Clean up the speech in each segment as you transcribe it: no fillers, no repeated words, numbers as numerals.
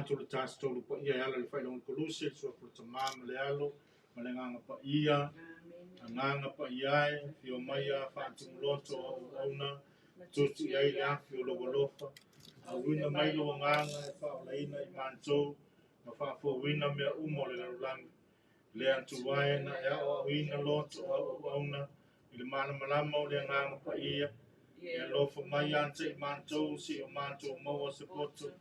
tu le tas tolu pa ia ala le failong koluse so for tamam le alo malenganga pa ia nganga pa ia fio maya fa tumloto ona tutu ia ia fio logolofa wina mai lo nganga fa laina i manto ma fa fo wina me umo le lang le atu waina ya o wina loto ona le mana malama le nganga pa ia ya lo fo mai ante manto si o manto mo se poto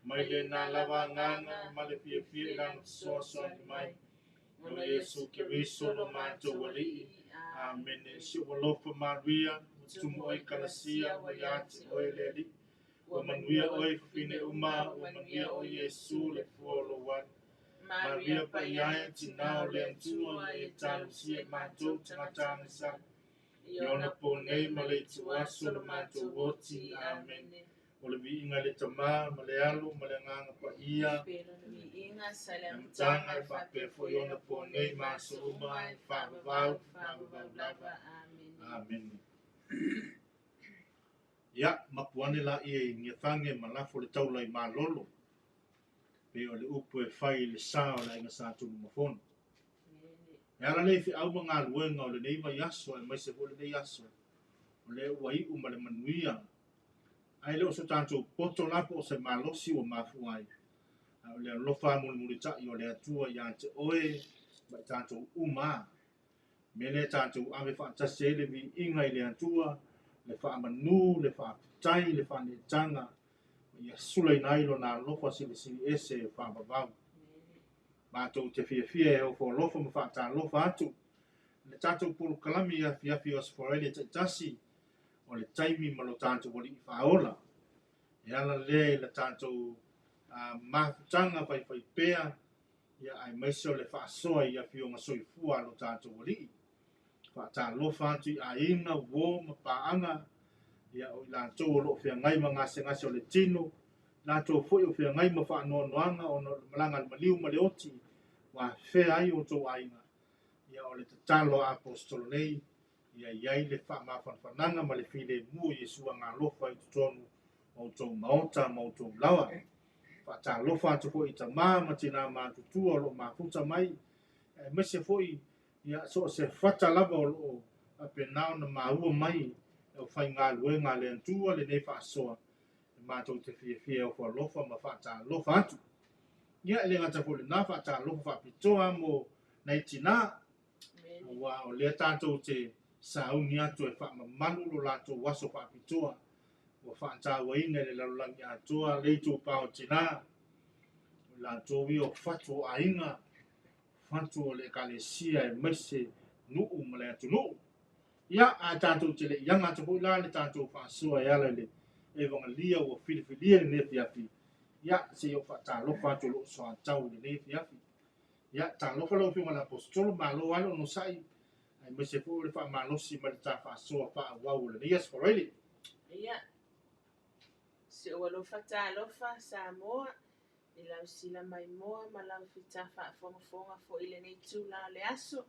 mai le na lava nganga ma le pia pia lang so mai o Yesu Kiristo lo manto wali amen si o lo fo Maria tumo ai kalasia wa yati o le wa manuia oi fine uma wa manuia o Yesu le folo wa Maria pa ia tinao le antua e tau si e manto tanga sa Iona po nei ma le tuaso le manto woti amen o le viinga le tama ma le alu ma le nganga pa ia tanga fa pe fo iona po nei ma so uma fa vau lava amen ya mapuane la ia ngia fange malafo le tau lai malolo pe o le upu e fai le sao la inga sa tulu mafon ya la le fi au mga luenga o le nei mai aso e mai se vo le nei aso o le wai uma le manuia ai le o so tanto poto lapo o se malosi o mafuai o le lofa muli tai o le atua ya te oe mai tanto uma me le tanto ave fa tase le vi inga i le atua le fa manu le fa tai le fa ne tanga ia sulai nai lo na lofa sili ese fa babau ma to te fia o fo lofa ma fa ta lofa atu le tato pulu kalami ia fia os forele te tasi o le taimi ma lo tanto wali fa ola ia la le tanto ma tanga fai pea ia ai meso le fa soa ia fio ma soifua lo tanto wali fa ta lofa atu a ina wo ma paanga ia o la to lo fia ngai ma ngase o le tino la to fo o fia ngai ma fa no noanga o no malanga maliu ma le oti wa fe ai o to aina ia o le talo apostolo nei ia iai le fa ma fa nanga ma le file mu Yesu nga lofa i tonu o to maota ma o to lawa fa ta lofa to fo i tama ma tina ma tu o lo ma futa mai me se foi ia so se fata lava o apenao na maua mai o fai ngā luenga le antua le nei fa soa mātou te fia o fo lofa ma fa ta lofa atu ia le ngata fo le na fa ta lofa fa pitoa mo nei tina wa o le tātou te sauni atu e fa manu lo lato waso fa pitoa o fa ta waina le lalulangi atua le tu pao tina lato wi o fatu ainga fatu le kalesia e mese nuu ma le atu nuu ia a tātou te le ianga te la le tātou fa soa ia le e vonga lia o filifilia le nefi afi ia se o fa ta lofa to lo so tau le nefi afi ia ta lofa lo finga la apostolo ma lo alo no sai ai me se fu le fa ma lo si ma ta fa soa fa wa le yes for really ia se o lo fa ta lofa sa mo i lau sila mai moa ma lau fita fa fonga fo ile nei tu la le aso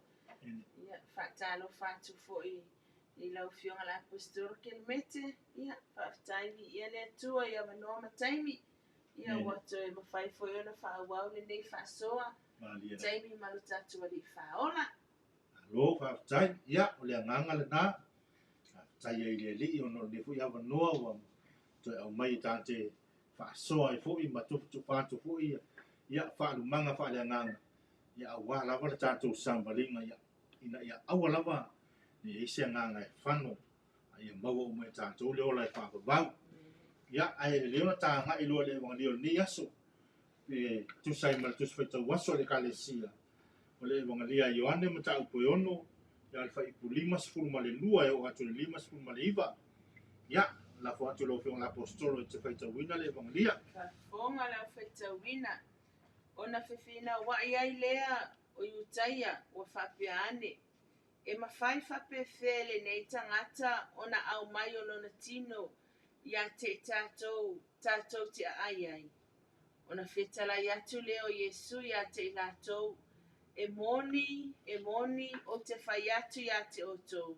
ia fa ta lofa tu fo i lau fionga la apostolo ke mete ia fa taimi ia le tu ia no ma taimi ia wato e mafai fo ia na fa wa le nei fa soa taimi ma lo tatu ali fa ola lo fa tai ia o le nganga le na tai ile li o no le fu ia no wa to au mai tate fa soa e fo i ma tu fa tu fo ia fa lu manga fa le nganga ia wa la va tatu sambalinga ia ia awala va ni ese nganga e fano ai mau o mai tatu le ola fa ba ia ai le ona ta nga i lo le wa ni aso e tu sai mal tu fa waso le kalesia o le wa lia Ioane ma ta upo ono ia fa i pulimas fu ma le lua e o atu le limas fu ma le iva ia la fo atu lo fiong la apostolo te fa wina le wa lia fa fonga la fa wina ona fefina wa ia lea o yutaia wa fapiane e mafai fape fele nei tangata ona au mai o lona tino ia te tatou te ai ona fetala ia tu leo Yesu ia te latou e moni o te fai atu ia te oto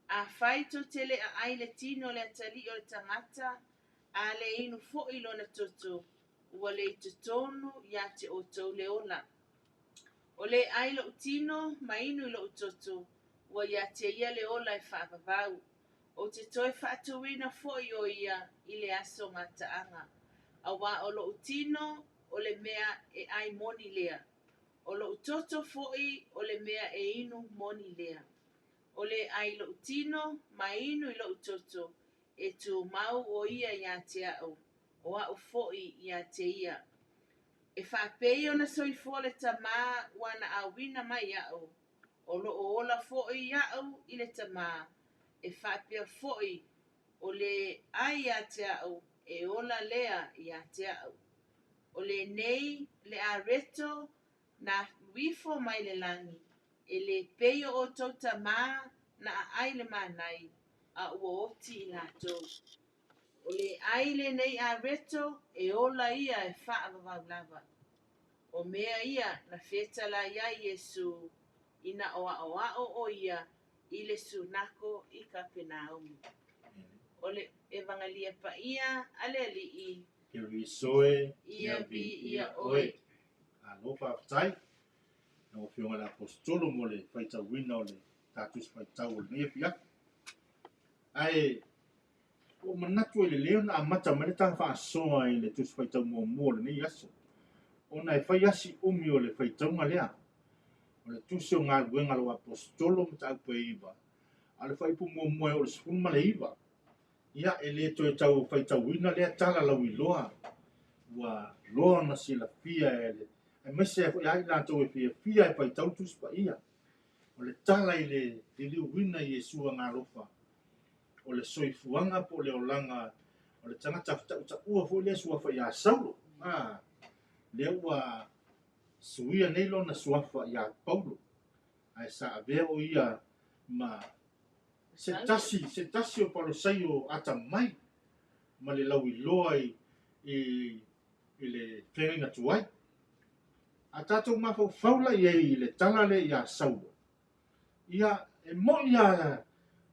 a fai to tele ai le tino le tali o le tangata a le inu fo i lona toto ua le totonu ia te outou le ola. O le ai lo tino ma inu i lo toto ua ia te ia le ola e whaapapau. O te toi whaatuina foi o ia i le aso ngataanga. A wā o lo tino o le mea e ai moni lea. O lo toto foi o le mea e inu moni lea. O le ai lo tino ma inu i lo toto e tu mau o ia ia te au. O au foi ia te ia. E whapei o na soifua le tamā wana awina mai au. O lo o ola foi au i le tamā. E whapea foi o le ai ia te au e ola lea ia te au. O le nei le areto na wifo mai le langi. E le peio o tau tamā na ai le manai a ua oti i lātou. O le ai le nei areto e ola ia e whaavavau lava. O mea ia na whetala ia Yesu ina o ia i le sunako i Kapenaumi. O le evangelia pa ia ale alii Kiri soe ia bi ia oe. Alo whaafatai. No whionga la apostolo mo le whaitau wina o le tātus whaitau o le nea pia. Ai, o manatu e le leo na amata mele tā whaasoa i le tus whaitau mua le nea aso. O na e whai asi umi o le whaitau nga lea. O le tusi o ngā ruenga lo apostolo mta au pe iwa. A le whaipu mua o le spuma le iwa. Ia e le to e tau whaitau wina lea tala lau i loa. Ua loa na sila fia e le. E mese e ai lātou e fia e whaitau tus pa ia. O le tala i le liu wina i e sua ngā rofa. O le soifuanga po le olanga. O le tangata ta ua fo le sua whai a saulo. Le ua suia nei lona suafa ia Paulo. Ai sa avea o ia ma se tasi o Paulo sai o ata mai. Ma le lau i loa i le whenga tuai. A tātou mawhau whaula i le tala le ia saulo. Ia e mo ia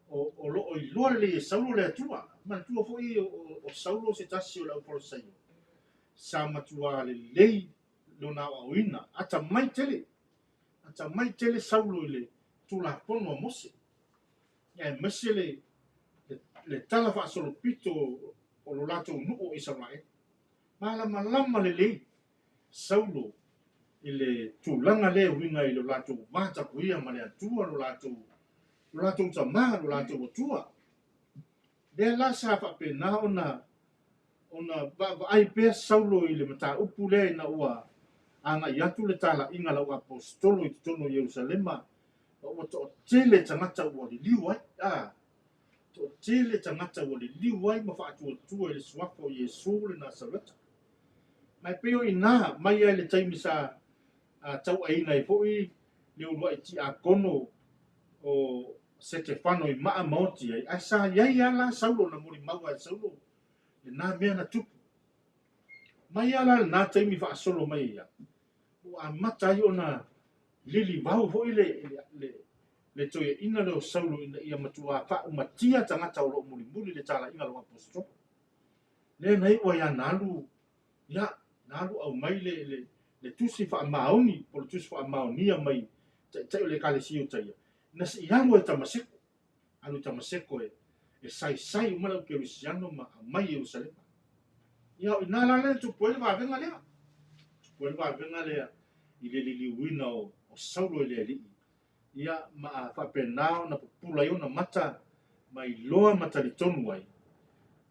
o loo i loa le saulo le atua. Ma tua fo i o saulo se tasi o lau Paulo sai o. Sa matua le lei lona o ina. Ata mai tele saulo i le tula pono a mose. Ia e mese le tala wha solo pito o lo lato nuo i Israel. Malama le lei saulo i le tūlanga le winga i lo lato mata kuia ma le atua lo lato tamā lo lato atua. Le la sa whapena ona ai pēr saulo i le mata upu le na ua anga i atu le tala inga lau apostolo i tono Yerusalema. Ua to tele tangata ua li liu ai. To tele tangata ua li liu ai ma whaatua tua i le suafa o Yesu le Nasareta. Mai peo i nā mai ai le taimi sa tau aina i fōi le urua i ti a kono o Stefano i maa mauti ai. Ai sa iai ala saulo na mori maua e saulo. Le nā mea na tupu. Mai ala le nā taimi wha solo mai ia. O a matai o na lili vau fōi le toia ina leo saulo ina ia matua wha umatia tangata o lo muli le tala inga lo apostolo. Le nei o ia nalu au mai le tusi wha maoni, po le tusi wha maonia mai, tai o le kale siu taia. Nasi ialo e tamaseko, anu tamaseko e sai umalau Kerisiano ma mai Yerusalema. Ia o inala le tu puele wawenga lea. Puele wawenga lea i le liliuina o saulo i le alii. Ia ma whapenao na pupula iona mata mai loa mata li tonu ai.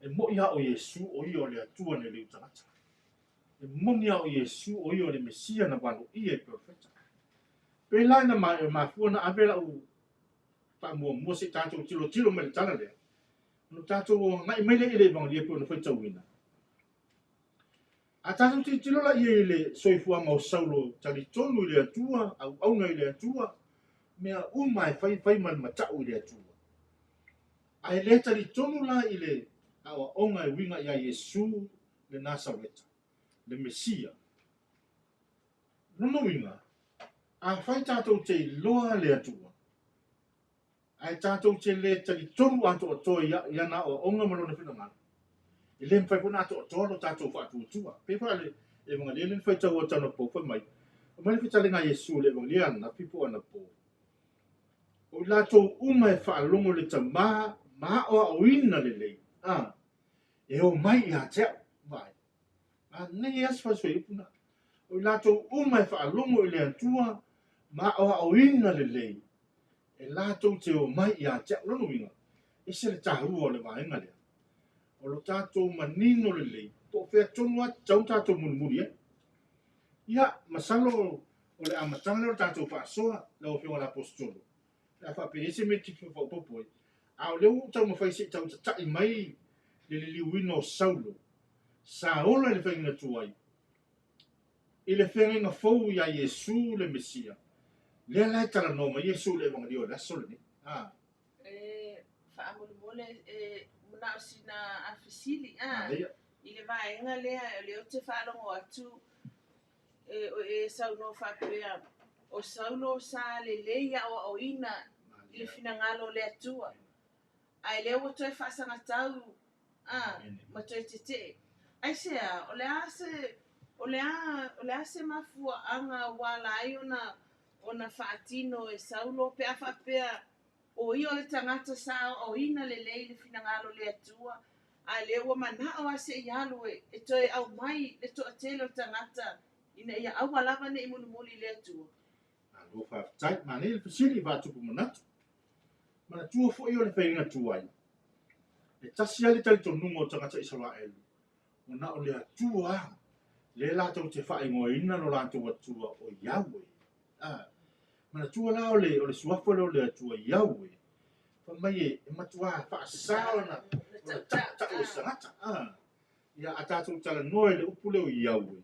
E mo ia o Yesu o ia o le atua ne le utangata. E monia o Yesu o ia o le Mesia na wano ia e profeta. Pe lai na mafua na avela u pa mua se tātou tilo me le tala lea. No tātou o ngai mai le i le evangelia pe o na whaitauina. A tātou tilo la ia i le soifuanga o saulo tali tonu i le atua, au aunga i le atua, mea uma e whai man matau i le atua. Ai le tali tonu la i le awa onga e winga ia Yesu le Nasareta. Le Mesia. Nono winga. A whai tātou te loa le atua. Ai tātou te le tali tonu ato o toi iana o onga malona whina ngana. Ele fai puna to lo tato fa tu tu. Pe fa le e mga le fai tau tana po fa mai. Mai le fitale nga Yesu le mga lian na pipo ana po. O la to uma e fa longo le tama ma o wina le le. Ah. E o mai ya te vai. Ah ne yes fa so puna. O la to uma e fa longo le antua ma o wina le le. E la to te o mai ya te lo winga. E se le tahu o le vai nga le. O lo tatou manino le lei. Po fea tonu atu tau tatou mulimuli e. Ia, masalo o le amatanga le o tatou whaasoa le o whionga la apostolo. Le a whapeese me tipi whaupopoi. A o leo tau mawhai se tau tatai mai le liuina o Saulo. Sa ola le whainga tuai. I le whainga fau ia Yesu le Mesia. Le lai tala noma Yesu le wanga dio la sole ni. Ah. Whaamole muna o sina a fesili. Leia. I le vaenga lea leo te whaalongo atu e sauno whapea o sauno sa le leia o ina i le finangalo le atua. Ai leo o toi whaasanga tau ma toi te te. Ai sea, o le ase mafua anga wala ai ona whaatino e sauno pea whapea o io le tangata sa o ina le lei le finangalo le atua. A le ua mana o ase i alu e toi au mai le to atele o tangata ina ia au malava ne imunumuli le atua. A lo whaatai, ma ne le pasili whaatupu manatu. Mana tua fo io le whainga tuai. E tasi ali tali to nungo tangata Israel. O na o le atua. Le lato te whae ngoa ina no lato atua o Yahweh. Mana tua la o le suafa le atua Yahweh. Fa mai e matua whaasao na ta o sangata. Ia a tātou tala noe le upule o Yahweh.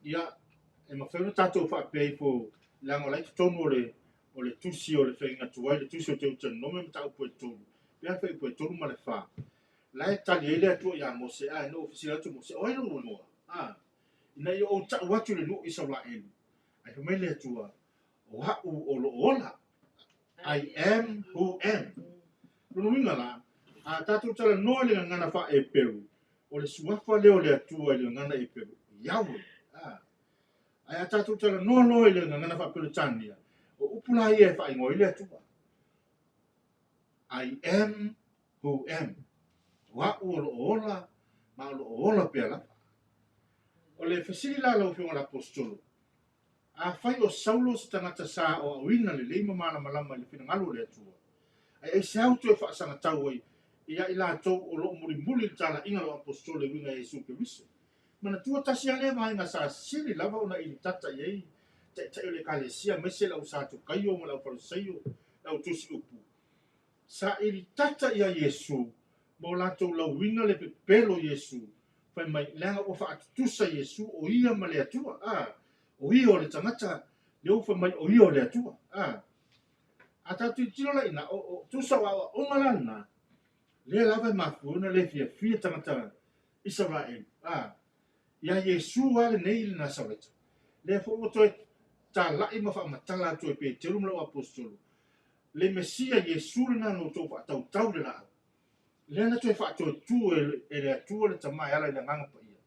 Ia e mawhewna tātou whaapei po lango lai te tonu o le tusi o le whainga tuai, le tusi o te utana nome mta upo e tonu. Pea whai upo e tonu ma le wha. Lai tali ele atua ia Mose, no ofisira atu Mose, o ero noa. Ina i o ta watu le no isa la elu. Ai whamai le atua, o hau o lo ola. I am who am. Lono winga la, a tātou tala noe le ngana wha e peru. O le suafa leo le atua le ngana e peru. Yahweh. Ai a tātou tala noe le ngana wha peru tania. O upula ia e wha ingoa le atua. I am who am. Wa o lo ola, ma o lo ola pea la. O le fasili la lau whionga la apostolo. A whai o Saulo sa tangata sa o awina le leima mana malama le whina le atua. Ai se auto e whaasanga tau ai. Ia i la tau o lo muri tala inga lo apostolo e winga Jesu ke wiso. Mana tua tasi ale mai nga sa sili lava ona ili tata iei. Te le kalesia mese lau sa tu kaio ma lau parisaio lau tusi upu. Sa ili tata ia Yesu. Mo la tau lau winga le pepelo Yesu. Fai mai lenga o whaatutusa Yesu o ia ma le atua. O ia o le tangata. Leo fai mai o ia o le atua. A tatu tino la ina o tusa wa o malana. Le lava e mafuona le fia tangata Israel. Ia Yesu wale nei le Nasaret. Le fo o toi ta lai ma wha matala toi pe te rumla o apostolo. Le Mesia Yesu le nano tō wha tau le nao. Le na toi wha toi tu e le atua le tamai ala le nganga pa ia.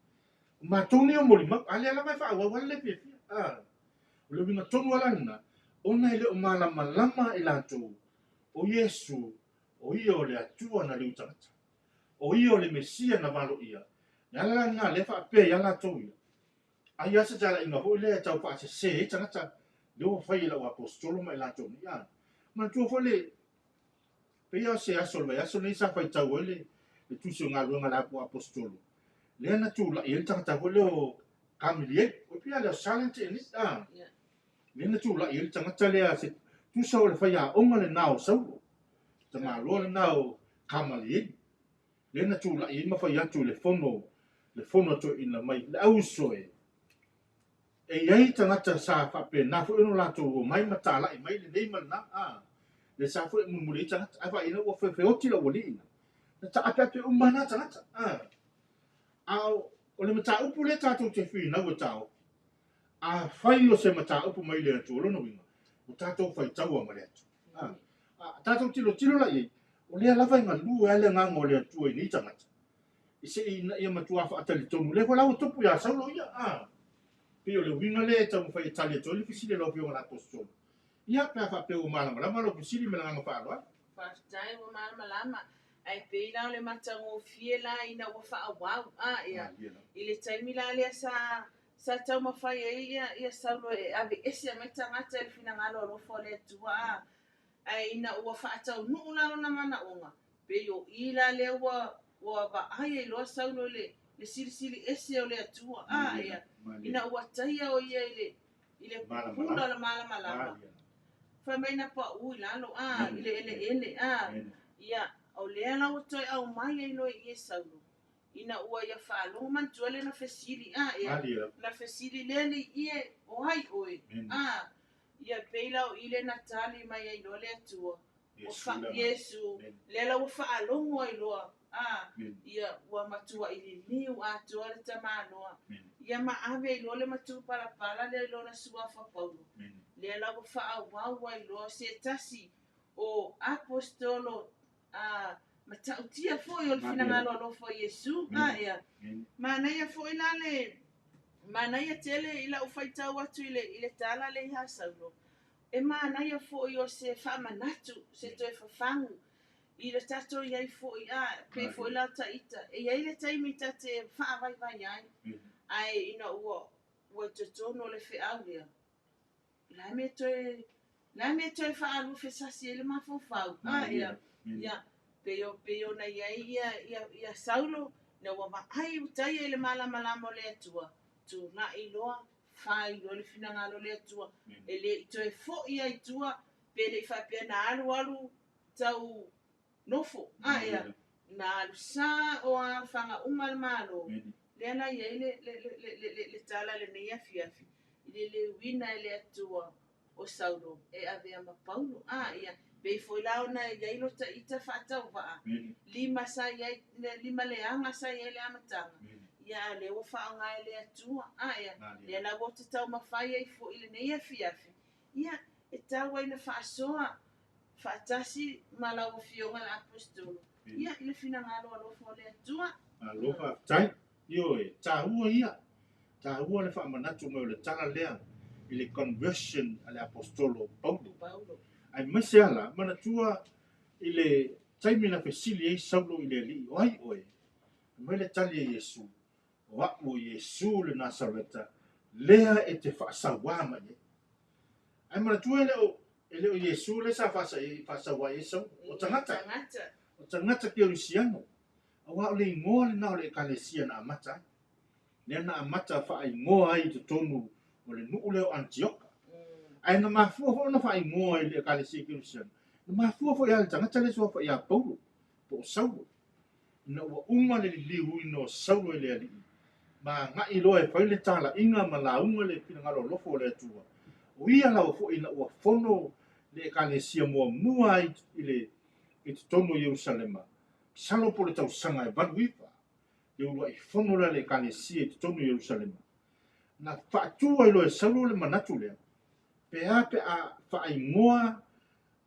Ma tōni o mori mak, ale ala mai wha awawale le fia. Le winga tonu alana, ona ele o malama i lato. O Yesu, o ia o le atua na liutangata. O ia o le Mesia na valo ia. Yala nga le fa pe yala to ia. Ai asa tala inga ho le tau pa se tangata. Leo fai la apostolo mai la to ia. Ma tu fo le pe ia se aso le aso nei sa fai tau le tu se nga lunga la apostolo. Le na tu la ia tangata ho le o kamilie o pia le silent in it Le na tu la ia tangata le se tu sa o le fai a onga le nao sau. Tama lo le nao kamalie. Le na tu la ia ma fai atu le fono to ina mai le au soe. E iai tangata sa whape na fu ino lato o mai matala i mai le nei mana le sa fu e mumuli tangata a wha ina ua whewheoti la wali ina. Na ta ape umana tangata. O le mata upu le tatou te whi na ua tau. A whai o se mata upu mai le atu o lono winga. O tatou whai tau a mare atu. Tatou tilo la i. O lea lava inga lua ele ngango le atu e ni tangata. se ina ia matua fa atali tonu le wala o topu ya saulo ia pe o le winga le tau fa itali tolu fisile lo pio na apostolo ia pe fa pe o malama lo fisile me nga fa lo Whaftai wa malama ai peila o le matango fie la ina wa wha awau ia i le taimi la lea sa tau mawhai ia saulo e ave ese a mai tangata e fina ngalo o lofo le tua ai ina ua wha atau nuu lalo na mana onga pe o i la lea wa wa ai e loa saulo le sili ese o le atua ia ina ua taia o ia i le pula la malama fa mai na pa ui lalo ele ia o le la o toi au mai ai lo i saulo ina ua ia fa lo man tuale na fesili ia na fesili le ie o ai oi ia peila o ile na tali mai ai lo le atua o fa Yesu le la o fa lo ai lo ia ua matua i liu atua le tamanoa ia ma ave lo le matu pala le lo na sua fa paulo le la o fa wa ai lo se tasi o apostolo matautia foi o fina lo fo Yesu ia mana ia foi la le mana ia tele ila o faita watu ile tala le ha saulo e mana ia foi o se fa manatu se to fa fangu ile tato ia foi pe foi la taita e ia ile taimi tate fa vai ai ina o totono le fe aulia la me toi fa alu fe sasi ele mafofau ia peo na ia saulo na wa ai utai ele malama le atua tu na iloa fai lo le fina ngalo le atua ele toi fo ia itua pele fa pe na alu tau nofo ia na alu sa o a fanga umal malo le na ia le tala le ia fiafi le wina ele atua o saulo e ave ama paulo ia be foi la ona ia ilo ta ita fata va lima sa ia lima le anga sa ia le amatanga ia le o fa nga ele atua ia le na wo tau mafai ai fo ile nei fiafi ia e tawa ina fa soa fa tasi mala o fionga la apostolo ia ile fina ngalo lo fo le atua lo fa tai yo e tahua ia tahua le fa manatu mo le tala lea ile conversion ale apostolo Paulo ai masiala manatua ile taimi na fesili e saulo ile li oi mai le tali Yesu o Yesu le Nasareta lea e te whaasawa mai ai manatua ele o Yesu le sa whaasawa e sau o tangata ki o Luciano awa o le ingoa le nao le kalesia na amata le na amata whaingoa ai te tonu o le nuu leo Antioka ai na mafua na whaingoa ai le kalesia ki o Luciano na mafua ia le tangata le soa ia Paulo po Saulo na ua uma le liu ino Saulo le ali ma ngai loe fai le tala inga ma la unga le pina ngalo lofo le atua o ia lau fo ina ua fono le kalesia mua ai ile i te tonu Yerusalema salo po le tau sanga e valuipa le ua i fono le kalesia i te tonu Yerusalema na whaatua i loe Saulo le manatu lea pe a whaingoa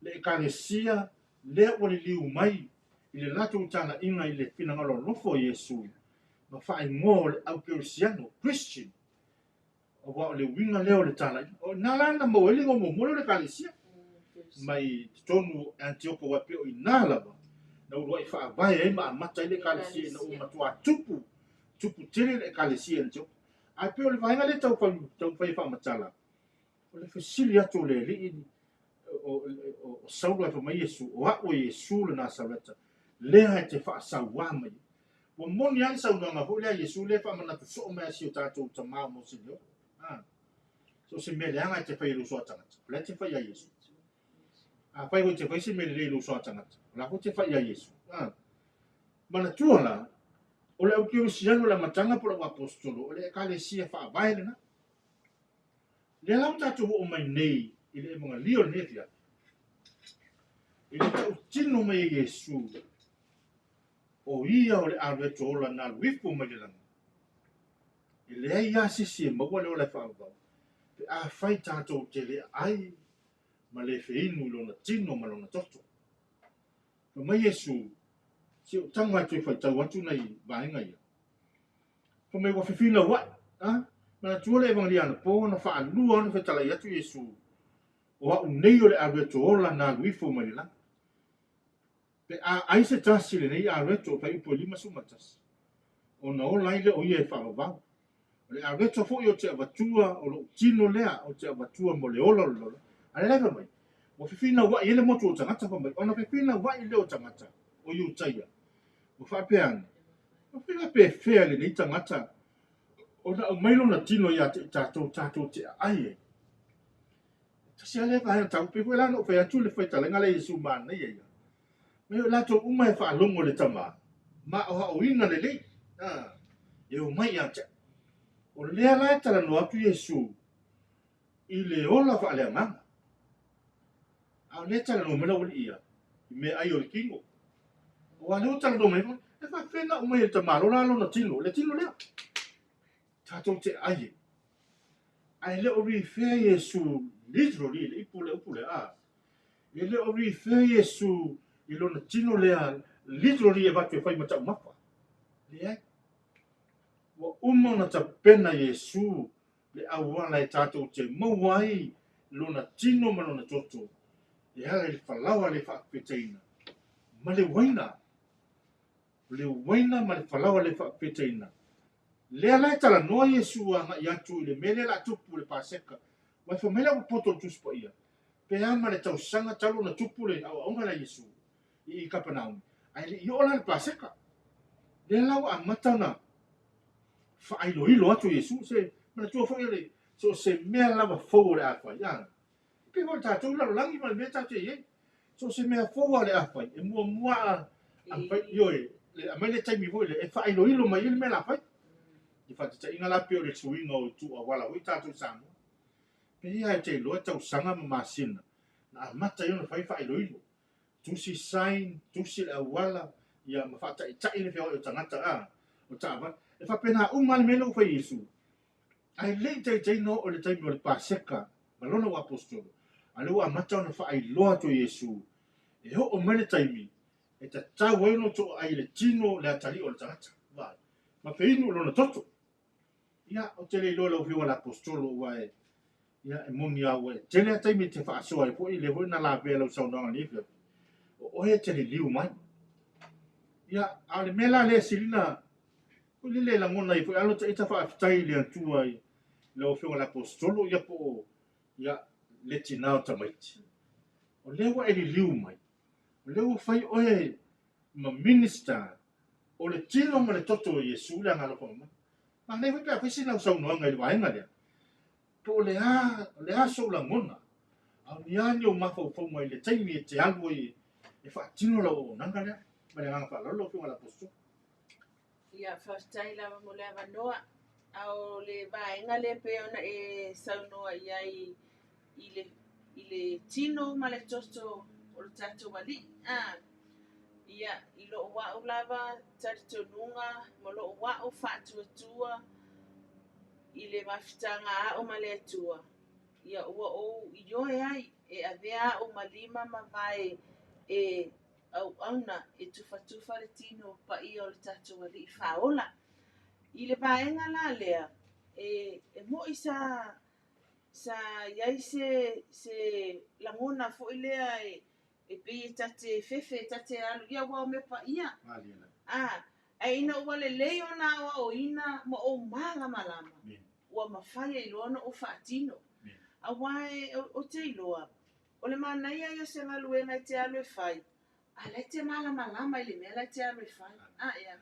le ekalesia lea o le liu mai i le lato utana inga i le pina ngalo lofo Yesu ma whaingoa le au Keresiano Christian o wa o le winga leo le tala o nalana mo eli ngo mo le kalesia mai tonu Antioka wa pe o inala ba na ua i whaavai e ma mata i le kalesia na uma tua tupu tele le kalesia Antioka ai pe o le vainga le tau whai whamatala o le fesili atu le li o Saulo e mai Yesu o Yesu le Nasareta lea te whaasawa mai o moni ai Saulo nga ho lea Yesu le whamanatu so mea si o tātou tamau mo si leo so se mele anga te whai luso atangata le te whai a Yesu a whai ho te whai se mele le luso atangata la ho te whai a Yesu mana tuala o le au Keresiano la matanga po le apostolo o le ekalesia whaavai le na le lau tātou o mai nei i le mga lio le nefia i le tau tino mai Yesu o ia o le areto ola na wifu mai le langa i le ai asisi e maua le o le whaavau pe a whai tātou te le ai ma le whiinu i lona tino ma lona toto pe mai Yesu si o tanga te fai tau atu nei vaenga ia. Fa me wa fifina wa, mana tua le evangeliana po na fa alua na fa talai atu Yesu. O a unei o le areto ola na luifo mai la. Pe a aise tasi le nei areto fa ipo lima sumatas. O na ola ile o ie fa vau. Le areto fo yo te avatua o lo tino lea o te avatua mo le ola lo. Ale leva mai. Wa fifina wa ile mo tu tangata fa mai. Ona fifina wa ile o tangata o yu taia. O fa pean. O fina pe fea le nei tangata. O na mailo na tino ya te tato te ai. Tasi ale va ta pe ko la no fe atu le fe ta lenga le Yesu man nei ia. Me la to uma fa longo le tama. Ma o ina le le. E o mai ya. O le ala tala no atu Yesu. I le ola fa le manga. A le tala no mena uli ia. Me ai o le kingo. O ale o tala no mena. E fa fena o mai le tama. Lo la lo na tino. Le tino le. Tato te ai. Ai le o ri fe Yesu. Literally le upule a. E le o ri fe Yesu. I lo na tino le a. Literally e vatu e fai mata umapa. Le ai. Wa umo na ta pena Yesu. Le awana e tato te mawai. Lo na tino mano na toto. E hala le falawa le whaakpeteina. Ma le waina. Le waina ma le falawa le whaakpeteina. Le ala e tala noa Yesu anga i atu i le mele la tupu le paseka. Wai whamela wa poto tuspa ia. Pe ama le tau sanga talo na tupu le au aunga na Yesu. I Kapernaum. Ai le i ola le paseka. Le lau a matana. Whailo ilo atu Yesu. Se, mana tua whai le. So se mea lava fau le awhai. Ia. Pe wai tātou lalo langi ma le mea tātou ye. So se mea fau le awhai. E mua a awhai. Ioi. Le amai le taimi voi le. E whailo ilo mai ile mea la awhai. I whatata inga lapi o le tuinga o tu a wala. Ui tātou sangu. Pe ia e te loa tau sanga ma masina. Na mata iona whailo ilo. Tusi sain, tusi le awala. Ia ma whata i tai le whio o tangata a. O tāwa. E whapena umani mele o whai Yesu. Ai lei te no o le taimi o le paseka. Malona o apostolo. A leo a mata ona whailoa to Yesu. E ho o mele taimi. E ta tau eno to ai le tino le atali o le tangata. Vai. Ma peinu lona toto. Ia o te le loa lau whio la apostolo wae. Ia e moni au e. Tele a taimi te whaasoa e po i le hoi na la vea lau saunanga ni whio. O he te le liu mai. Ia a le mela le silina. Ko le langona i po alo te ita whaafitai le antua i. Lau whio la apostolo ia po ia le tinao tamaiti. O lewa e li liu mai. O lewa fai oe ma minister. O le tino ma le toto o Yesu le angalo koma. Ma ne wai pia fisi lau saunoanga i le waenga lea. Po le a so la ngona. Au ni ani o mafau fau mai le taimi e te alu i e wha tino la o nanga lea. Ma le nganga wha lalo whio la posto. Ia whaftai lava mo le avanoa. Au le vaenga le pe ona e saunoa i le tino ma le toto o le tatou wali. Ia i loo wa'u lava talitonunga ma loo wa'u whaatuatua i le mafitanga a'o ma le atua. Ia ua ou i oe ai e avea a'o ma lima ma vai e au auna e tufa le tino pa i o le tatou wali i whaola. I le vaenga la lea e mo i sa iai se langona fo i lea e pe tate fefe tate alu ia wao me pa ia. A ina ua le leo na o ina ma o malama. Ua mawhai i loa na o whaatino. A wae o te iloa. O le mana ia ia se ngaluenga i te alu e whai. A le te malama i le mea le te alu e whai. Ia.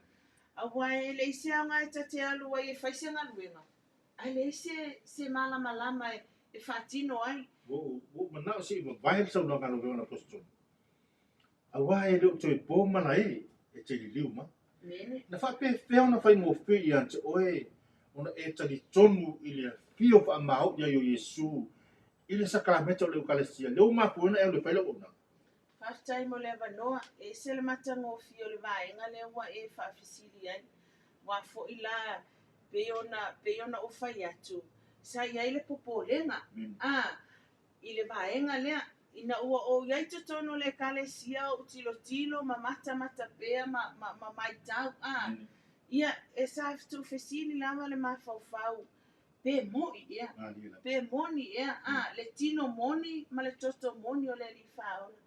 A wae le ise au ngai tate alu ai e whai se ngaluenga. A le se malama e whaatino ai. Wo manao si ma vai sa no ngalo na posto. A wae lo to e po mana e te li liu ma. Na fa pe na fai mo fe ia te oe ona e tali tonu i le fio fa mau ia yo Yesu. I le sakramento le eukaristia. Le uma puna e le fai lo ona. Whaftai mo le avanoa e se le matango fio le vaenga le ua e whaafisili ai. Wa fo i la pe ona o whai atu. Sa iai le popolenga. I le vaenga lea ina ua o iai totono le kalesia o tilo ma mata pea ma maitau ia e sa tu fesili lava le mafaufau pe mo'i ia pe moni ia le tino moni ma le toto moni o le alifaola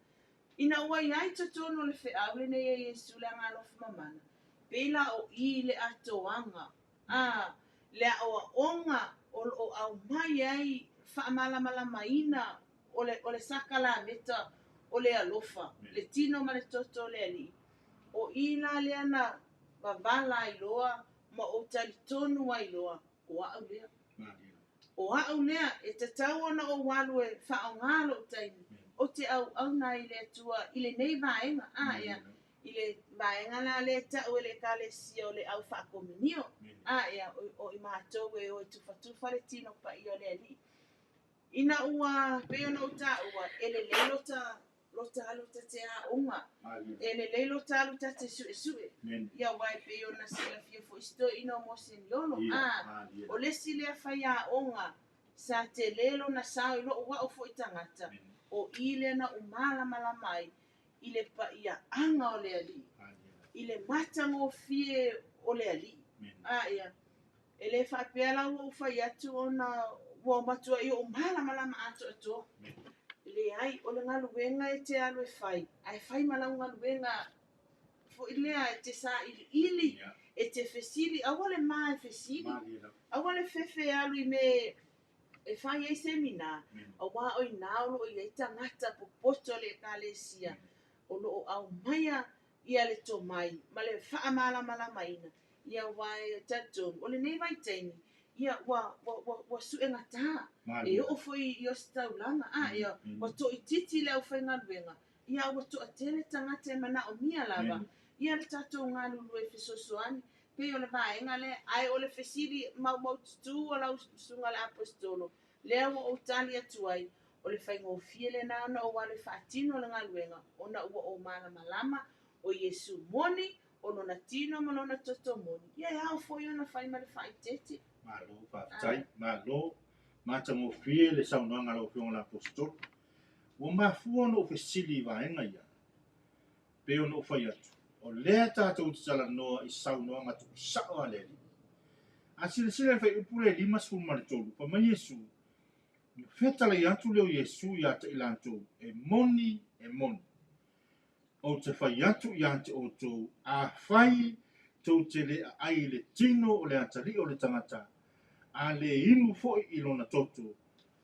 ina ua iai totono le fe'au lenei e iesu le agalofa mamana pei la o i le atoaga le a'oa'oga o aumai ai fa'amalamalamaina o le sakalameta o le alofa le tino ma le toto o le ali'i o i la lea na vavala iloa ma o talitonu ai loa o a'u lea o a'u lea e tatau ona o walu e fa'aogā lo'u taimi o te au'auna i le atua i lenei vaega ia i le vaega la le ta'u e le ekalesia o le ʻau fa'akominio ia o i matou e o tufatufa le tino pa'i o le ali'i ina ua pei ona o ta'ua e lelei lota alu tate a'uga e lelei lota alu tate su'esu'e ia uae pei ona silafia fo'i sito'ina o moseniolo o lesi lea fai a'oga sa te lē lona sao i lo'o a'u fo'i tagata o i lea na umalamalama ai i le pa'ia'aga o le ali'i i le matagofie o le ali'i ia e lē fa'apea lau o'u fai atu ona ua matua i o umalamalama ato'atoa leai o le galuega e te alu e fai ae fai ma lau galuega fo'i lea e te sa'ili'ili e te fesili aua le mā e fesili aua le fefe alu i me e fai ai semina auā o inā o lo'o i ai tagata popoto le ekalesia o lo'o aumaia ia le tomai ma le fa'amalamalamaina ia uae tatonu o lenei vaitaimi ia ua su'egatā e o'o fo'i i o se taulaga ia ua to'ititi le ʻaufaigaluega ia ua to'atele tagata e mana'omia lava ia le tatou galulu e fesoasoani pei o le vaega le ae o le fesili maumau tutū o lau suga le apostolo lea ua ou tali atu ai o le faigofie lenā ona ou ale fa'atino o le galuega ona ua ou malamalama o iesu moni o lona tino ma lona toto moni ia e ao fo'i ona fai ma le fa'aitete malo fa'afetai malo matagofie le saunoaga lauofioga le apostolo ua mafua ona o fesili i vaega ia pei ona o fai atu o lea tatou tatalanoa i saunoaga tu'usa'o a le ali'i a silasila le faiupu le 5 pa mai iesu fetalai atu leo iesu iā te i latou e moni o te fai atu iā te outou a fai tou te lea ai le tino o le atali'i o le tagata a le inu fo'i i lona toto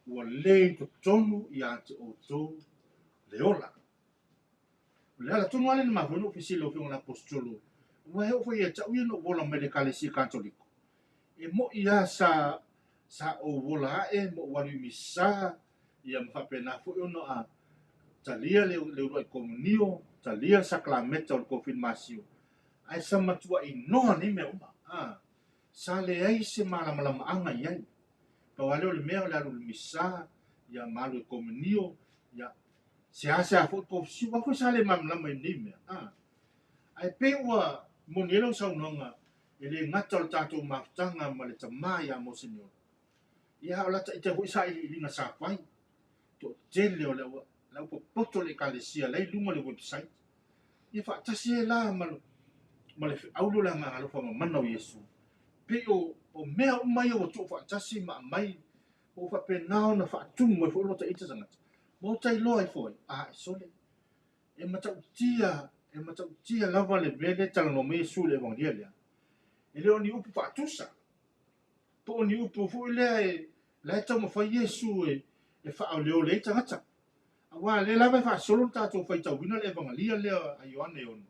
ua lē totonu iā te outou le ola o le ala tonu ale na mafua no ofisili o fioga le apostolo ua e o'o foi e ta'uia no ola mai le ekalesia katoliko e mo'i iā sa ou ola a'e mo ua lui misa ia ma fa'apena fo'i ona a talia le ulu'a i komunio talia saklameta o le konfirmasio ae sa matua'inoa nei mea uma sa leai se malamalama'aga i ai pauale o le mea o le alu le misa ia malu e komunio ia se asa fo'i kofisi ua foi sa le mamalama i nei mea ae pei ua moni ele o saunoaga e lē gata o le tatou mafutaga ma le tamā iā moseniolo ia o lata ita fo'i sa'ili'iliga sa fai to'atele o le ʻau popoto le ekalesia lei luga le website ia fa'atasi e la ma le fe'aulu le agalofa mamana o iesu pei o mea uma ia ua tu'ufa'atasi ma amai o fa'apena ona fa'atumu ai fo'i lo ta'ita tagata ma o tailoa ai fo'i e sole e matautia lava le mea le talanoa ma iesu le evangelia lea e le oni upu fa'atusa po oni upu fo'i lea e taumafai iesu e fa'aoleo leai tagata auā le lava e fa'asolo le tatou faitauina le evangelia lea a ioane e ono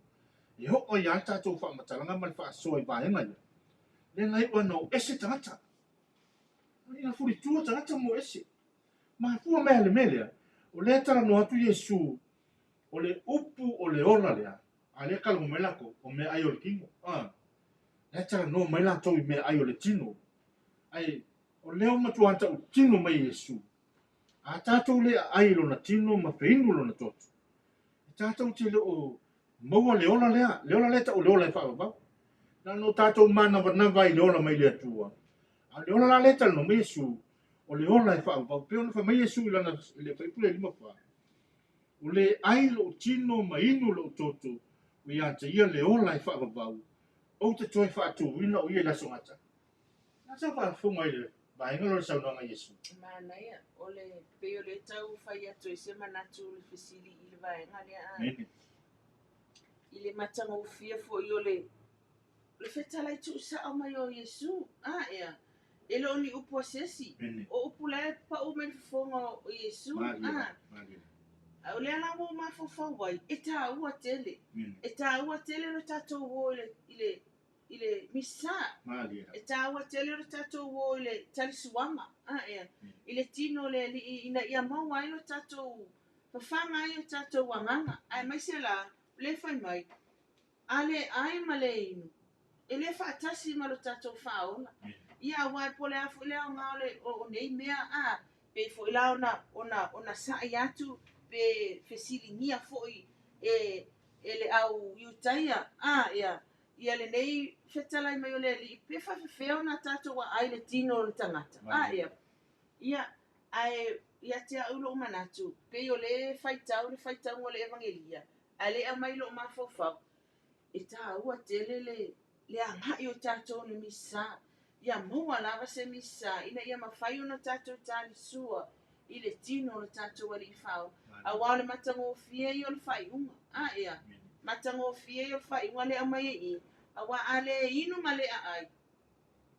e ho'o iā le tatou fa'amatalaga ma le fa'asoa i vaega ia lenai ua na o ese tagata ina fulitua tagata mo ese mafua mea le mea lea o lea talanoa atu iesu o le upu o le ola lea a lea kalago mai lako o mea ai o le kigo lea talanoa mai latou i mea ai o le tino ai o lea o matua ta'u tino mai iesu a tatou lea ai lona tino ma feinu lona toto tatou te le'o maua le ola lea ta'u le ola e fa'avavau na no tatou manavanava i le ola mai le atua a le ola la le talanoa mai iesu o le ola e fa'avavau pe ona fa mai iesu i lana le faipule 5 O le ai lo tino ma inu lo toto. O ia te ia le ola i whaakavau. O te toi whaatu wina o ia la songata. Nga sa whaafunga i le. Vaenga lo saunanga Yesu. Mana ia, ole pe ole tau whai atu e se manatu le fesili i le vaenga lea a. Mene. I le matanga ufia fo i ole. Le fetala i tu sa o mai o Yesu. Ia. E lo ni upo sesi. Mene. O upu le pa o me fonga o Yesu. Maria. Maria. O le ala mo ma fo fa wai. E ta ua tele. Mene. E ta ua tele no tatou wo ile misa. Maria. E tā ua te leo tatou o ile talisuanga. Ia. Ile tino le ina ia mau ai lo tatou. Whawhanga ai o tatou wanganga. Ai mai se la, le whai mai. Ale ai ma le inu. E le whaatasi ma lo tatou whaona. Ia wai pole afu lea o ngā o nei mea a. Pe fo ila ona sai atu. Pe fesilingia foi ele au iutaia. Ia. Ia le nei fetala i mai o le li pe fa feo na tato wa ai le tino le tangata. Ia. Ia te aulo manatu. Pe o le faitau o le evangelia. Ale a mai lo mafofau. E ta ua tele le anga i o tato le misa. Ia moa lava se misa. Ina ia mawhai ona tato tali sua. I le tino le tato wa li fau. A wale matango fie i o le fai unga. Ia. Matango fie i o le fai unga le amai i. Awa ale inu male ai.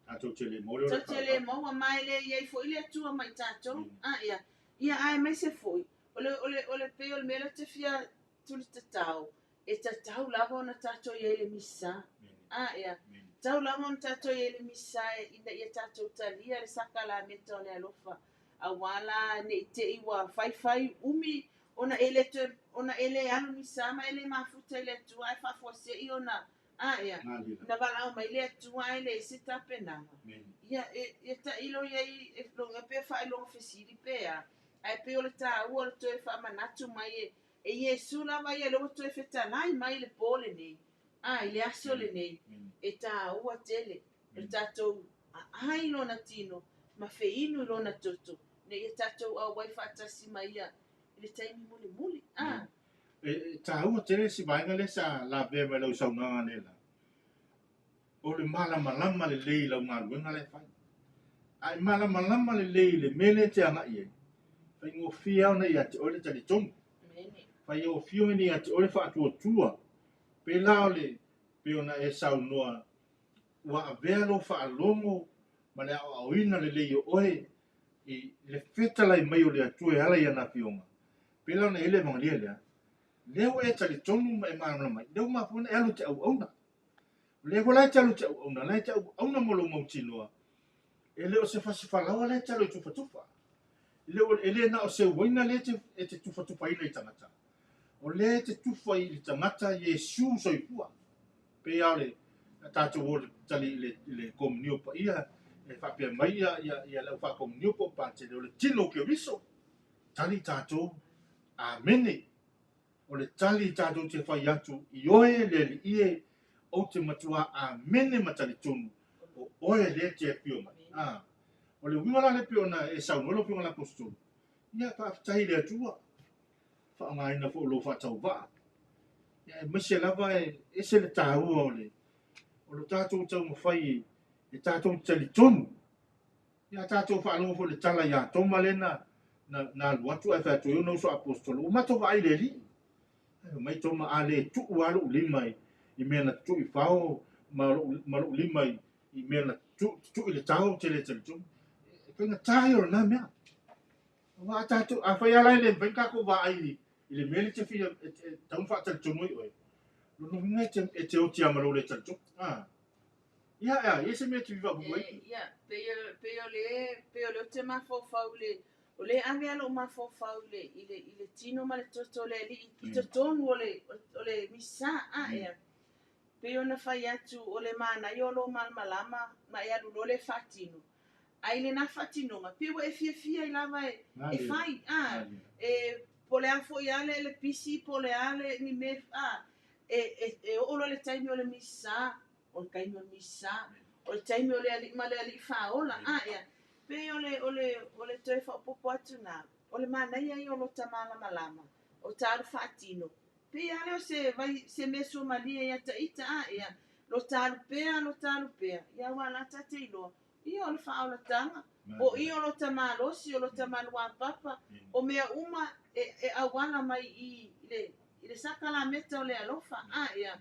Tatou tele mo le. Tele mo wa mai le ye fo ile tua mai tato. Ia. Ia ai mai se foi. Ole pe ole mele te fia tuli te tau. E te tau lava ona tato ye le misa. Ia. Tau lava ona tato ye le misa ina ia tato talia le sakala meta le alofa. Awala ne te iwa fai umi ona ele alo misa ma ele mafuta ele tua fa fose i ona. Ia. Na wala o mai le tua ele sita penanga. Ia e ta ilo ye e longa pe fa ilo fesiri pe a. Ai pe ole ta o le toe fa manatu mai e Yesu la mai e lo toe feta nai mai le pole nei. Ile aso le nei. E ta o tele. E tato ai lo na tino ma fe inu lo na toto. Ne e tato a wai fa tasi mai ia. Le taimi muli. E tāua tere si vaenga le sa la vea me lau saunanga le la. O le malama le lei lau ngā luenga le whai. Ai malama le lei le mele te anga i e. Whai ngō whiau na i ate ole tali tongu. Whai o whiau ni ate ole wha atua tua. Pe lao le, pe ona e sau noa. Ua a vea lo wha alongo. Ma le au ina le lei o oe. I le whetala i mai o le atua e ala i ana whionga. Pe lao na ele mangalia lea. Leo e tali tonu e mana mai. Leo ma funa e alu te au auna. Leo lai te alu te au auna. Lai te au auna molo mautinoa. E leo se fasifalawa lai te alu tufa. Leo ele na o se waina le te tufa ina i tangata. O le te tufa i tangata Yesu soifua. Pe ale tatu o tali le komunio pa ia. E whapia mai ia leo wha komunio pa te leo le tino ki o riso. Tali tatu. Amene. O le tali tātou te whai atu i oe le li ie o te matua a mene matali tonu o oe le te pio mai. O le wingala le pio na e sau nolo pio la postolu. Ia ka aftahi le atua. Wha ngā ina fo lo whatau waa. Ia e mese lava e se le tāua o le. O le tātou tau mawhai e tātou tali tonu. Ia tātou whaanongo fo le tala ia toma le na luatu e whatu i no so apostolu. O mato wa ai le li. Mai toma ale tu walu limai I mena tu I fao malu limai I mena tu I le tau te le tu kanga tai o na mea wa ta tu a fa ya lai le venka ko va ai I le mele te fia tau fa ta tu moi oi lo no me te o ti amalo le tu ya ese me tu va moi ya pe le te ma fo faule o le ave alo ma fo faule ile tino ma le toto le I totonu o le misa ia pe ona fai atu o le mana I o lo malama ma ia lo le fatino ai le na fatino ma pe e fia I lava e fai e pole afo ia le pisi pole ale ni me e o le taimi o le misa o le kaimi o le misa o le taimi o le ali faola ia pe o le toe fa popo atu na o le mana ia I o lo tamala malama o taru whaatino. Pea leo se meso malia ia taita ia. Lo taru pea. Ia wala tate iloa. Ia o le whaola tanga. O ia o lo tamalosi, o lo tamalua papa. O mea uma e awana mai i le sakala meta o le alofa. Ia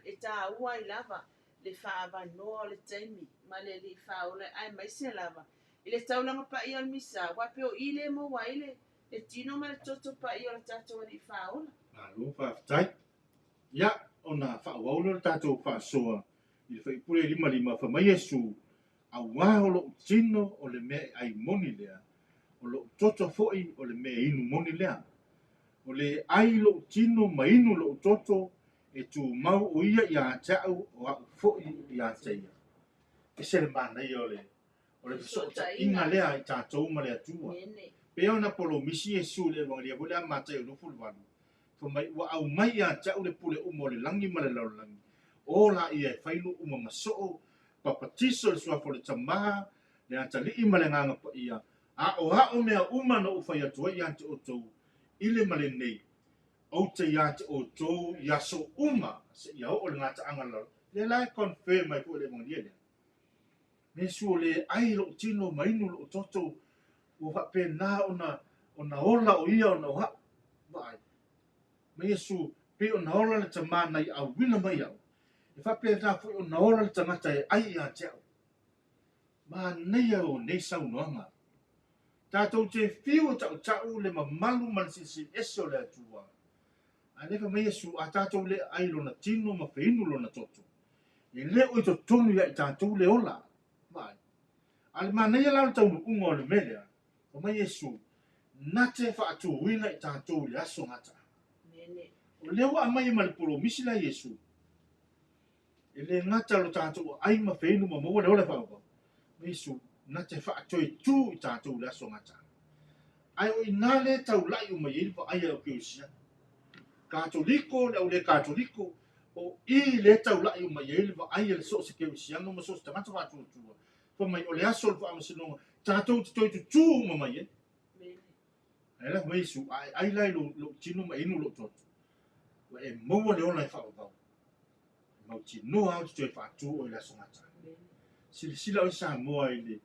e tā ua I lava. Le whaavanoa o le taimi. Ma le li whaola ai mai se lava. I le taulanga pa ia le misa. Wapeo I le mo waile. E tino ma le toto pa I o le tatou ni whaola. Alo whaafitai. Ia, o na whaawaulo le tātou whaasoa. I le whaipure lima wha mai Yesu. A wā o lo tino o le mea ai moni lea. O lo toto foi o le mea inu moni lea. O le ai lo tino ma inu lo toto e tu mau o ia ia tau o a foi ia teia. E se le mana I o le sota inga lea I tātou ma lea tua. Pea ona polo misi Yesu le wangalia vole a matai o nufu le wanu. Fo mai wa au mai ia tau le pule umo le langi ma le laulangi. O la ia e whailu uma masoo. Papatiso le suafo le tamaha. Le atali ima le nganga pa ia. A o mea uma no ufai atua ia te otou. Ile ma le nei. O te ia te otou ia so uma. Se ia o le ngata angala. Le lai confirm mai fu le mongia le. Me su le ai lo tino mainu lo toto. O hape na ona ola o ia ona ha. Vai. Me Yesu pe ona ola le tamana I au wina mai au. E hape na fu ona ola le tangata e ai ia te au. Ma nei au nei sau noanga. Tātou te whiu tau le mamalu malasisi ese o le atua. A lefa me Yesu a tātou le ai lona tino ma whiinu lona toto. E le oi to tonu ia I tātou le ola. Vai. Ale ma nei ala tau unga o le melea. O mai Yesu, na te whaatu wina I tātou le aso ngata. O leo a mai ma le polo misi la Yesu. E le ngata lo tātou ai ma whiinu ma maua le ola whaapa. Yesu, na te whaatu e tū I tātou le aso ngata. Ai o ina le tau lai o mai ili pa ai au keusia. Katoliko le au le katoliko. O I le tau lai o mai ili pa ai le so se keusia. No ma so se tamata watu tua. Pa mai o le aso le whaama sinonga. Tātou te toi tu tū ma mai ili. Ai la mai su ai lai lo tino ma inu lo toto. Wa e maua le ona I whaapau. Mau tino au te toi whaatu o I la songata. Sila o sa moa I le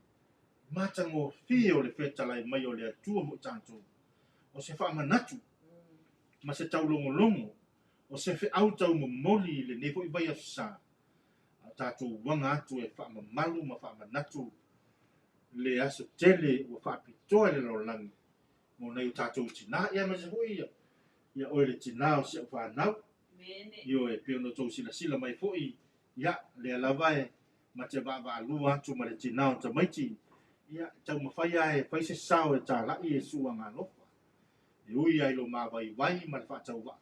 matango fio le fetalai mai o le atua mo tātou. O se whaamanatu. Ma se tau longo. O se fe au tau mo moli le nefo I vai a sa. Tātou wanga atu e whaamamalu ma whaamanatu. Le aso tele o whaapitoa le laulangi. Mo nei o tātou tina. Ia ma se hui ia. Ia oe le tina o se au whanau. Io e pio no tau sila mai foi. Ia le alavae. Ma te wa lua atu ma le tina o tamaiti. Ia tau mawhai ai whai se sao e tā lai e sua ngā lofa. E ui ai lo mā vai ma le whaatau wa.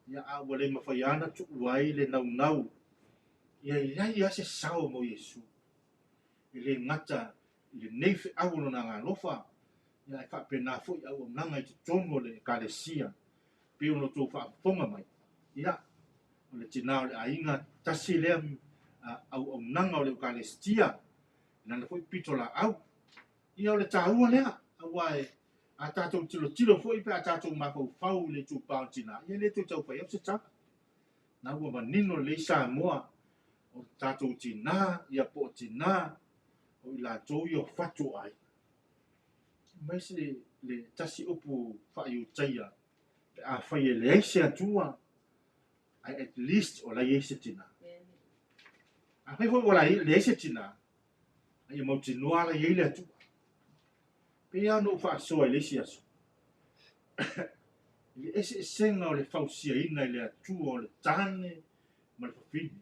Ia a wale mawhai ana tu uai le nau. Ia iai a se sao mo Yesu. I le ngata, I le neife awolo na ngā lofa. Ia e whapena fwoi au amnanga I te tono le kalesia. Peo no tō whaafonga mai. Ia, o le tina o le ainga tasi lea au amnanga o le kalesia. Nana fwoi pito la au. Ia o le tāua lea, awai, a tātou tilo fwoi pe a tātou mafau fau le tū pāo tina. Ia le tō tau whai au se taka. Nā ua manino le isa moa, o tātou tina, ia po tina, o I la tō I o whatu ai. Mai se le tasi upu whai o taia, pe a whai e le eise atua, ai at least o la eise tina. A whai fwoi o la le eise tina, ai mau tinoa la eile atua. Pea no whaasoa I le si aso. Le ese senga o le whausia ina I le atua o le tāne ma le whawhini.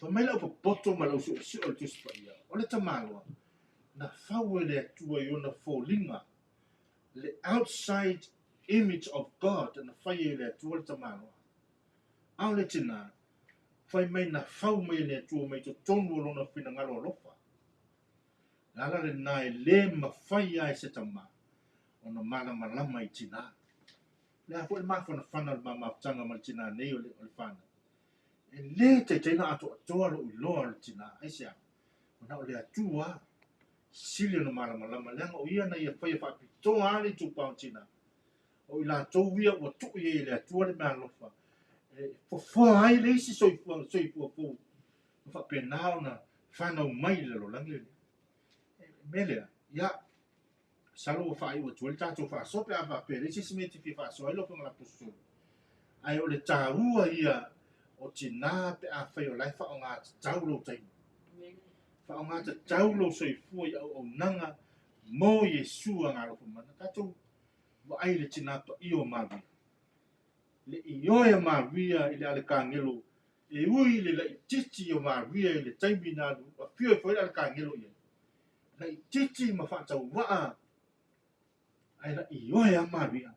Whamela upa poto ma lau su o le tuspa ia. O le tamaloa, na whau e le atua I ona fōlinga. Le outside image of God na whai e le atua le tamaloa. Au le tina, whai mai na whau mai le atua mai to tonu o lona whina ngaro lofa. Nala le nai le mawhai ai se tama. Ona mana malama I tina. Le a fwoi mawhana whana ma mawtanga ma tina nei o le whana. E le te teina ato atoa lo I loa le tina. Aisea. Ona o le atua. Sili ona mana malama. Leanga o ia na ia whai whapitoa ali tu pao tina. o i latou ia ua tuʻi ai le atua le mea alofa e fofoa ai le isi soifua fou ma faapena ona fanau mai le lolagi le me lea ia salo ua faaiʻua atua le tatou faaso pe a faapea le isi se tifi faaso ai lofa galapososolo ae o le tāua ia o tinā pe a fai o lai faaogā tatau lou taimi faaogā tatau lou soifua i auaunaga mo iesu agalofa mana tatou ua ai le tinā paʻio mavia le ioe a mavia i le ale kagelo e ui le laʻitiiti o mavia i le taimi na afio e foi le ale kagelo ia laʻitiiti ma faatauva'a ae la ioe a mavia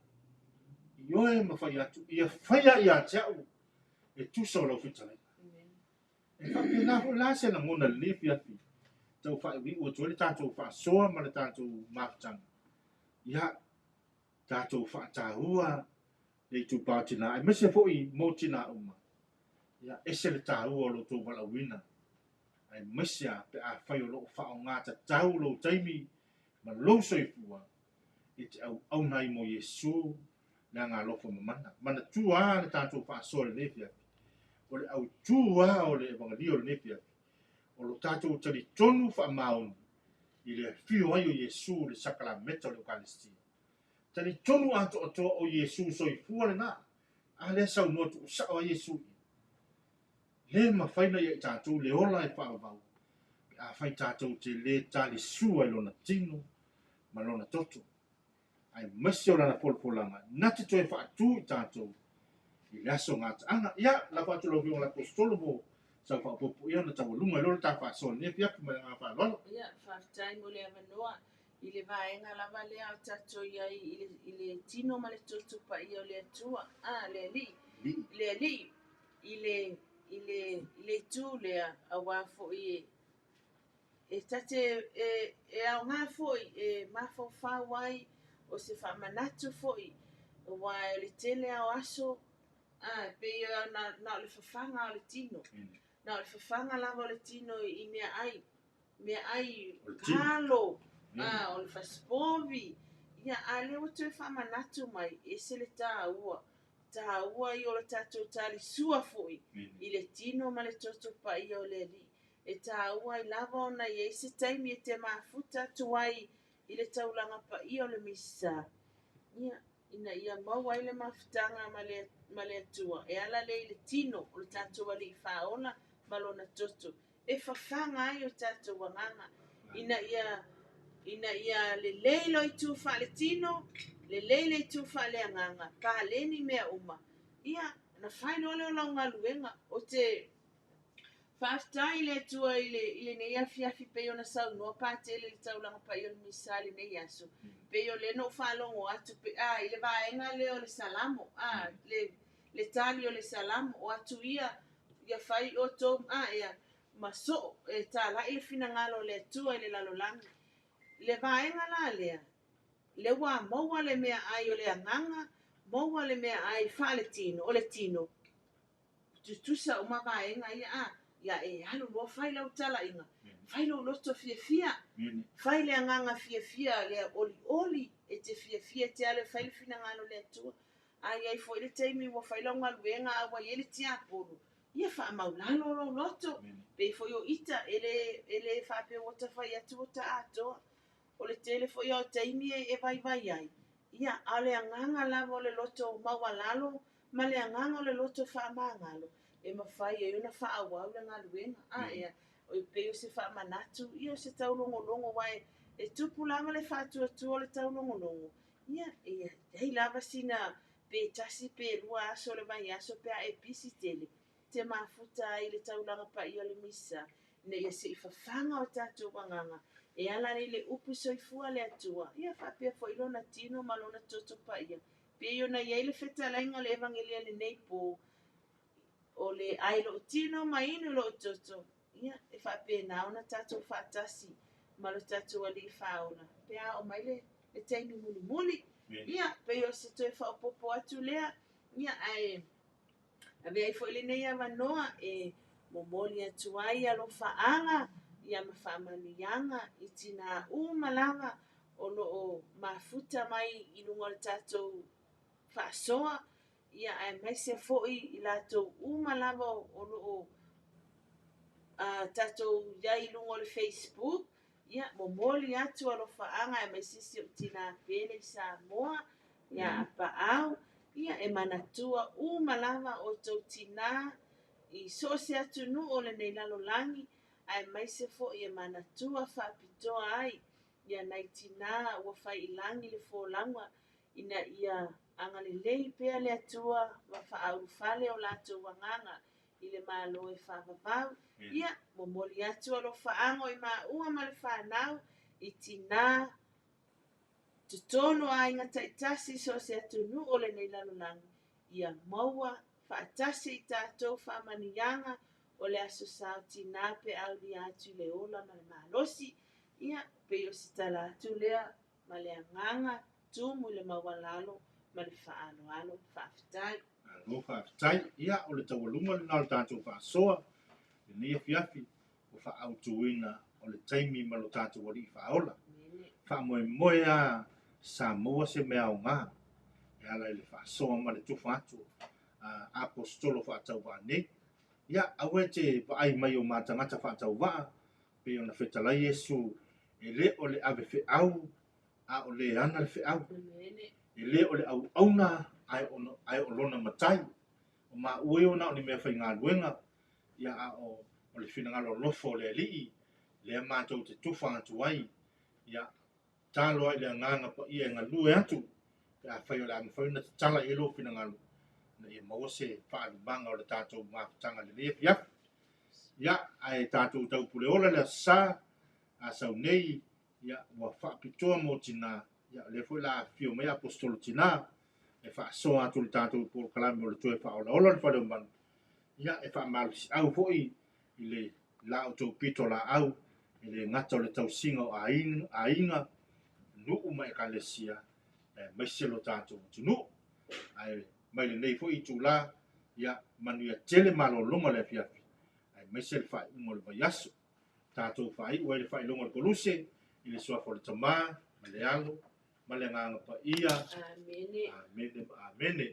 ioe ma fai atu ia faia ia te a'u e tusa o lau fetalai e faapena foʻi la se lagona lelē fiafi tau faaiʻuiʻu atu ai le tatou faasoa ma le tatou mafutaga ia tatou faatāua le itupā tinā e mese foʻi mo tinā uma ia ese le tāua o loutou valauina ae mese a pe a fai o loo faaogā tatau lou taimi ma lou soifua i te auauna ai mo iesu le agalofa mamana manatua le tatou faasoa lenei fiafi o le autua o le evangelio lenei fiafi o lo tatou talitonu faamaonu i le afio ai o iesu le sakalameta o le eukaristia talitonu ato'atoa o iesu soifua lenā a le saunua tu'usa'o a iesu le mafaina ia i tatou le ola e fa'avau pe a fai tatou te lē talisua i lona tino ma lona toto ae masi o lana polapolaga na te toe fa'atū i tatou i le aso gata'aga ia la fa'atulaufioga le apostolo mo sau fa'apopo ia ona taualuga i lo le tafa'asoalenia fiafi ma le gafa'aloalo ia faafetai mo le avanoa i le vaega lava lea o tatou iai i le tino ma le toto paia o le atua le ali'i i le itu lea auā fo'i e tate e aogā fo'i e mafaufau ai o se fa'amanatu fo'i ua e le tele ao aso peia na o le fafaga o le tino na o le fafaga lava o le tino i mea ai kalo o le fasipovi ia a le ua toe fa'amanatu mai ese le tāua i o le tatou talisua fo'i i le tino ma le toto paia o le ali'i e tāua ai lava ona iai se taimi e te mafuta atu ai i le taulaga paia o le misa ia ina ia mau ai le mafutaga ma le atua e ala lea i le tino o le tatou ali'i fāola ma lona toto e fafaga ai o tatou agaga ina ia lelei lo itu fa'ale tino lelei le itu fa'ale agaga paleni mea uma ia na fai lole o laugaluega o te faafetai le atua i lenei afiafi pei ona saunua patele le taulaga paia o le misa lenei aso pei o le no fa'alogo atu pe i le vaega le o le salamo le tali o le salamo o atu ia fai o tou ia maso'o e tāla'i le finagalo o le atua i le lalolagi le vaega la lea le ua maua le mea ai o le agaga maua le mea ai fa'ale tino o le tino tutusa uma vaega ia e alu loa fai lau tala'iga fai lou loto fiafia fai le agaga fiafia le oli'oli e te fiafia te ale fai le finagalo le atua ai fo'i le taimi ua fai laugaluega aua ia le tiapolu ia fa'amaulalo o lou loto pei fo'i o ita e le fa'apeuata fai atu o ta'atoa o le tele fo'i o taimi e vaivai ai ia a le agaga lava o le loto maualalo ma le agaga o le loto fa'amagalo e mafai ai ona fa'auau le galuega ia o pei o se fa'amanatu ia o se taulogologo uae e tupu lava le fa'atuatua o le taulogologo ia ai lava sina pe tasi pe lua aso le vai aso pe a e pisi tele te mafuta ai le taulaga paia o le misa na ia se'i fafaga o tatou agaga e ala nei le upu soifua le atua ia fa'apea fo'i lona tino ma lona toto paia pei ona iai le fetalaiga o le evangelia lenei po o le ai lo'o tino ma inu lo'o toto ia e fa'apena ona tatou fa'atasi ma lo tatou ali'i fāola pe a o mai le taimi mulimuli ia pei o se toe fa'apopo atu lea ia ave ai fo'i lenei avanoa e momoli atu ai alofa'aga ia ma fa'amaliaga i tinā uma lava o lo'o mafuta mai i luga o le tatou fa'asoa ia ae maise fo'i i latou uma lava o lo'o tatou iai luga o le Facebook ia momoli atu alofaaga e maisisi o tinā pele i Samoa ia apa'au ia e manatua uma lava o tou tinā i so se atunuu o lenei lalolagi ae maise fo'i e manatua fa'apitoa ai ia nai tinā ua fai'ilagi le folaga ina ia agalelei pea le atua fa'aulufale o latou agaga i le mālo e fa'avavau ia momoli atu alofaaga o i ma'ua ma le fanau i tinā totonu aiga ta'itasi so se atunuu o lenei lalolagi ia maua fa'atasi i tatou fa'amaniaga o le aso sa o tinā pe aulia atu i le ola ma le malosi ia pei o se tala atu lea ma le agaga tumu i le maualalo ma le fa'aloalo fa'afetai alo fa'afetai ia o le taualuga lenā o le tatou fa'asoa lenei afiafi ua fa'autuina o le taimi ma lo tatou ali'i fa'aola fa'amoemoe a Samoa se mea aogā e ala i le fa'asoa ma le tufa atu apostolo fa'atauva'a ia aue te va'ai mai o matagata fa'atauva'a pe ona fetalai Iesu e lē o le ave fe'au a o lē ana le fe'au e lē o le auauna ae o lona matai o ma'ua ona o le mea faigaluega ia a o le finagalo o le ali'i lea matou te tufa atu ai ia talo ai le agaga paia e galue atu pe a fai o le amafai na tatala i lo finagalo na ia maua se fa'alimaga o le tatou mafutaga lenei afiafi ia ae tatou taupuleola le asā a saunei ia ua fa'apitoa mo tinā ia le foi la afio mai apostolo tinā e fa'asoa atu le tatou polokalame o le toe fa'aolaola le faleomanu ia e fa'amalosi'au fo'i i le la o tou pito la'au i le gata o le tausiga o aiga nu'u ma ekalesia e maise lo tatou atunuu ae mai lenei fo'i i tulā ia manuia tele malologa le afiafi ae maise le fa'ai'uga o le vaiaso tatou fa'ai'u ai le fa'ailoga o le koluse i le suafa o le tamā ma le alo ma le agaga pa'ia amene amene